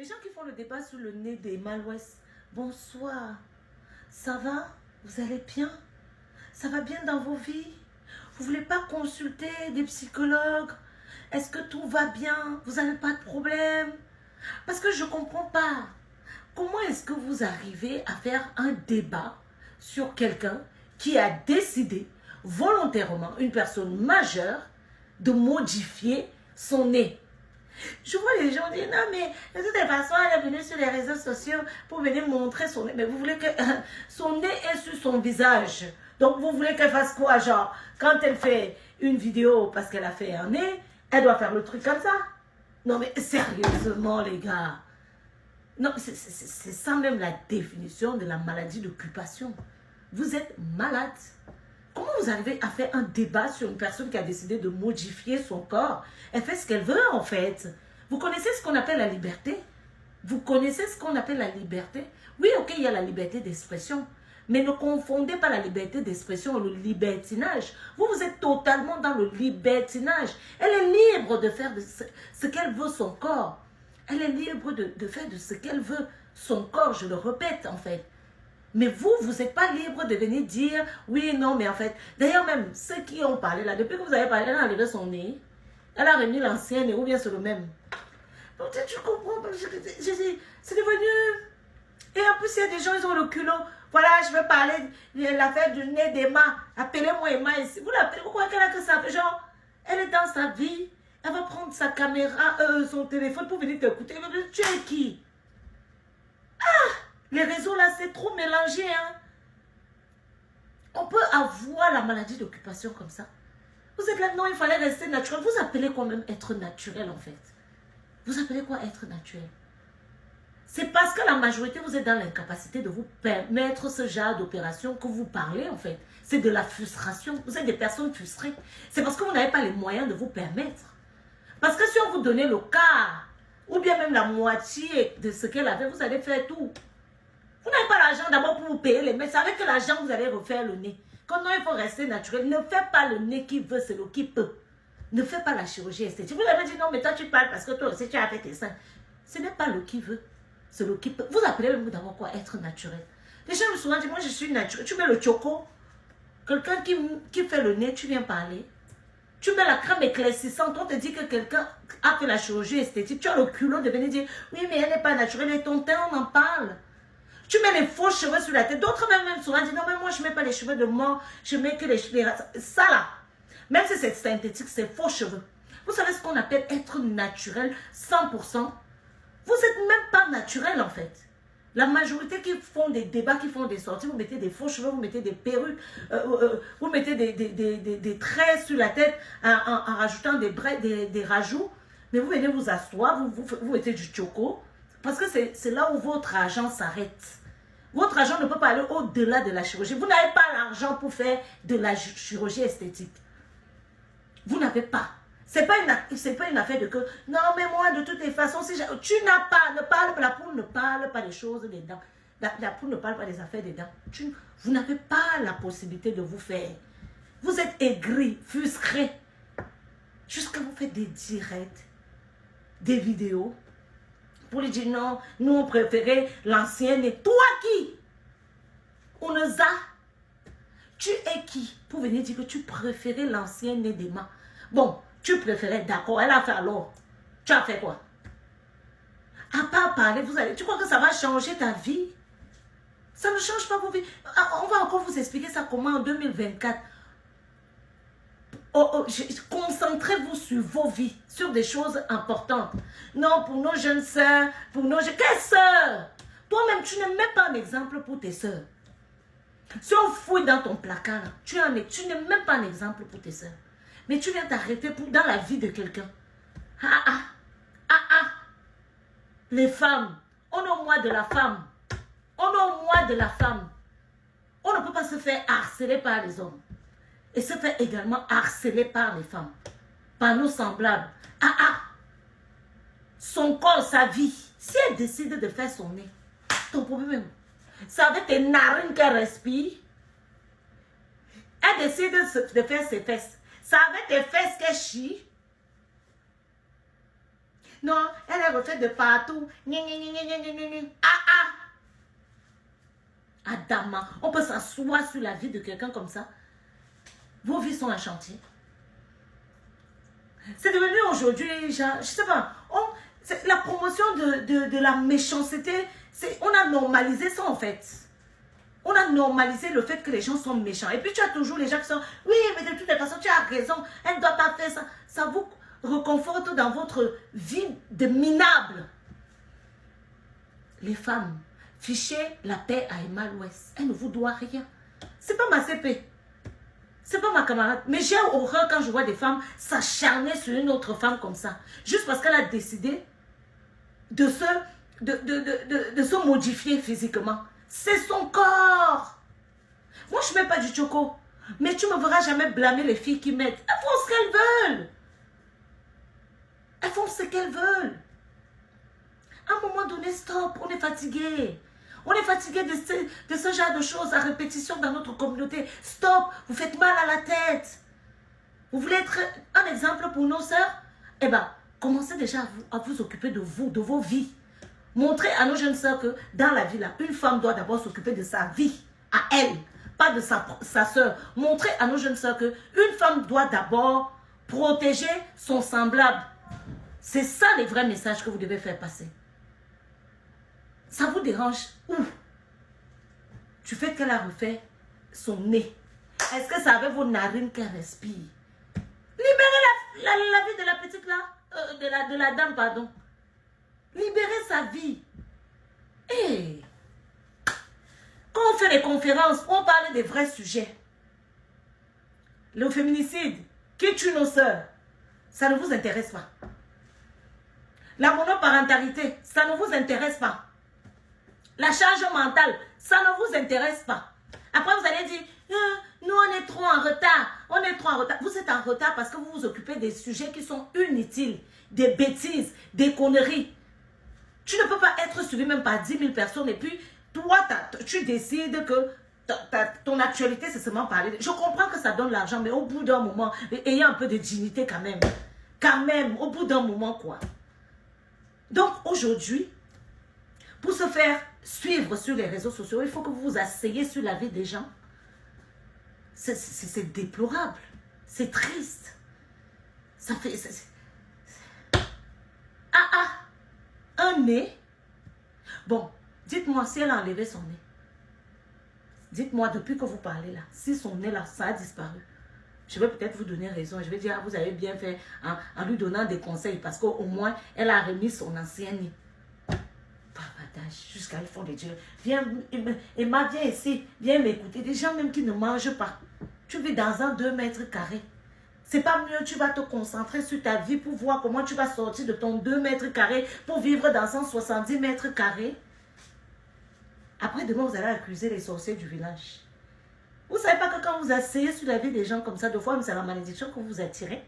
Les gens qui font le débat sur le nez des Malouès. Bonsoir. Ça va? Vous allez bien? Ça va bien dans vos vies? Vous voulez pas consulter des psychologues? Est-ce que tout va bien? Vous n'avez pas de problème? Parce que je ne comprends pas. Comment est-ce que vous arrivez à faire un débat sur quelqu'un qui a décidé volontairement, une personne majeure, de modifier son nez? Je vois les gens dire, non mais de toute façon, elle est venue sur les réseaux sociaux pour venir montrer son nez. Mais vous voulez que son nez est sur son visage. Donc vous voulez qu'elle fasse quoi? Genre, quand elle fait une vidéo parce qu'elle a fait un nez, elle doit faire le truc comme ça? Non mais sérieusement les gars. Non, c'est ça même la définition de la maladie d'occupation. Vous êtes malade. Comment vous arrivez à faire un débat sur une personne qui a décidé de modifier son corps? Elle fait ce qu'elle veut en fait. Vous connaissez ce qu'on appelle la liberté? Vous connaissez ce qu'on appelle la liberté? Oui, ok, il y a la liberté d'expression. Mais ne confondez pas la liberté d'expression et le libertinage. Vous, vous êtes totalement dans le libertinage. Elle est libre de faire de ce qu'elle veut son corps. Elle est libre de faire de ce qu'elle veut son corps, je le répète en fait. Mais vous, vous n'êtes pas libre de venir dire, oui, non, mais en fait, d'ailleurs même, ceux qui ont parlé là, depuis que vous avez parlé, elle a enlevé son nez, elle a remis l'ancien nez, ou bien c'est le même. Peut-être je comprends, c'est devenu... Et en plus, il y a des gens, ils ont le culot. Voilà, je veux parler de l'affaire du nez d'Emma. Appelez-moi Emma ici. Vous l'appelez, vous croyez qu'elle a que ça? Genre, elle est dans sa vie, elle va prendre sa caméra, son téléphone pour venir t'écouter. Tu es qui? Les réseaux là, c'est trop mélangé. Hein? On peut avoir la maladie d'occupation comme ça. Vous êtes là, non, il fallait rester naturel. Vous appelez quoi même être naturel en fait? Vous appelez quoi être naturel? C'est parce que la majorité, vous êtes dans l'incapacité de vous permettre ce genre d'opération que vous parlez en fait. C'est de la frustration. Vous êtes des personnes frustrées. C'est parce que vous n'avez pas les moyens de vous permettre. Parce que si on vous donnait le quart, ou bien même la moitié de ce qu'elle avait, vous allez faire tout. Vous n'avez pas l'argent d'abord pour vous payer les médecins. Avec l'argent, vous allez refaire le nez. Quand non, il faut rester naturel. Ne faites pas le nez qui veut, c'est le qui peut. Ne faites pas la chirurgie esthétique. Vous avez dit non, mais toi tu parles parce que toi aussi tu as fait tes seins. Ce n'est pas le qui veut, c'est le qui peut. Vous appelez le mot d'abord quoi? Être naturel. Les gens me souvent disent, moi je suis naturel. Tu mets le choco. Quelqu'un qui fait le nez, tu viens parler. Tu mets la crème éclaircissante, on te dit que quelqu'un a fait la chirurgie esthétique. Tu as le culot de venir dire, oui mais elle n'est pas naturelle. Et ton teint, on en parle. Tu mets les faux cheveux sur la tête. D'autres même souvent disent, non, mais moi, je ne mets pas les cheveux de mort. Je mets que les cheveux. Ça, là, même si c'est synthétique, c'est faux cheveux. Vous savez ce qu'on appelle être naturel, 100%. Vous n'êtes même pas naturel, en fait. La majorité qui font des débats, qui font des sorties, vous mettez des faux cheveux, vous mettez des perruques, vous mettez des traits sur la tête en rajoutant des rajouts. Mais vous venez vous asseoir, vous mettez du choco. Parce que c'est là où votre argent s'arrête. Votre argent ne peut pas aller au-delà de la chirurgie. Vous n'avez pas l'argent pour faire de la chirurgie esthétique. Vous n'avez pas. Ce n'est pas une affaire de que, non mais moi de toutes les façons, si tu n'as pas, la poule ne parle pas des choses des dents. La poule ne parle pas des affaires des dents. Vous n'avez pas la possibilité de vous faire. Vous êtes aigri, frustré. Jusqu'à vous faire des directs, des vidéos. Pour lui dire non, nous on préférait l'ancienne. Et toi qui? On nous a. Tu es qui pour venir dire que tu préférais l'ancienne d'Emma? Bon, tu préférais, d'accord, elle a fait alors. Tu as fait quoi? À part parler, tu crois que ça va changer ta vie? Ça ne change pas vos vies. On va encore vous expliquer ça comment en 2024. Concentrez-vous sur vos vies, sur des choses importantes. Non, pour nos jeunes sœurs, pour nos jeunes... Quelles sœurs? Toi-même, tu n'es même pas un exemple pour tes sœurs. Si on fouille dans ton placard, tu n'es même pas un exemple pour tes sœurs. Mais tu viens t'arrêter dans la vie de quelqu'un. Les femmes, on est au mois de la femme. On est au mois de la femme. On ne peut pas se faire harceler par les hommes. Et se fait également harceler par les femmes, par nos semblables. Son corps, sa vie. Si elle décide de faire son nez, ton problème, c'est avec tes narines qu'elle respire. Elle décide de faire ses fesses. C'est avec tes fesses qu'elle chie. Non, elle est refaite de partout. Ah, ah. Adama, on peut s'asseoir sur la vie de quelqu'un comme ça. Vos vies sont un chantier. C'est devenu aujourd'hui, je ne sais pas, la promotion de la méchanceté, on a normalisé ça en fait. On a normalisé le fait que les gens sont méchants. Et puis tu as toujours les gens qui sont, oui, mais de toutes les façons, tu as raison, elle ne doit pas faire ça. Ça vous reconforte dans votre vie de minable. Les femmes, fichez la paix à Emma l'Ouest. Elle ne vous doit rien. C'est pas ma CP. C'est pas ma camarade. Mais j'ai horreur quand je vois des femmes s'acharner sur une autre femme comme ça. Juste parce qu'elle a décidé de se modifier physiquement. C'est son corps. Moi, je ne mets pas du choco. Mais tu ne me verras jamais blâmer les filles qui mettent. Elles font ce qu'elles veulent. Elles font ce qu'elles veulent. À un moment donné, stop. On est fatigué. On est fatigué de ce genre de choses à répétition dans notre communauté. Stop. Vous faites mal à la tête. Vous voulez être un exemple pour nos sœurs? Eh bien, commencez déjà à vous occuper de vous, de vos vies. Montrez à nos jeunes sœurs que dans la vie, là, une femme doit d'abord s'occuper de sa vie, à elle, pas de sa sœur. Montrez à nos jeunes sœurs qu'une femme doit d'abord protéger son semblable. C'est ça les vrais messages que vous devez faire passer. Ça vous dérange où? Tu fais qu'elle a refait son nez. Est-ce que ça avec vos narines qu'elle respire? Libérez la vie de la petite là, de la dame, pardon. Libérez sa vie. Hey. Quand on fait les conférences, on parle des vrais sujets. Le féminicide, qui tue nos sœurs, ça ne vous intéresse pas. La monoparentalité, ça ne vous intéresse pas. La charge mentale, ça ne vous intéresse pas. Après, vous allez dire, nous, on est trop en retard. On est trop en retard. Vous êtes en retard parce que vous vous occupez des sujets qui sont inutiles, des bêtises, des conneries. Tu ne peux pas être suivi même par 10 000 personnes et puis, toi, tu décides que ton actualité, c'est seulement parler. Je comprends que ça donne l'argent, mais au bout d'un moment, ayez un peu de dignité quand même. Quand même, au bout d'un moment, quoi. Donc, aujourd'hui, pour se faire suivre sur les réseaux sociaux, il faut que vous vous asseyez sur la vie des gens. C'est déplorable. C'est triste. Ça fait... Un nez. Bon, dites-moi si elle a enlevé son nez. Dites-moi depuis que vous parlez là, si son nez là, ça a disparu. Je vais peut-être vous donner raison. Je vais dire, vous avez bien fait en lui donnant des conseils parce qu'au moins, elle a remis son ancien nez. Jusqu'à le fond de Dieu. Viens, Emma, viens ici. Viens m'écouter. Des gens même qui ne mangent pas. Tu vis dans un 2 mètres carrés. C'est pas mieux, tu vas te concentrer sur ta vie pour voir comment tu vas sortir de ton 2 mètres carrés pour vivre dans 170 mètres carrés. Après, demain, vous allez accuser les sorciers du village. Vous ne savez pas que quand vous asseyez sur la vie des gens comme ça, deux fois, c'est la malédiction que vous attirez.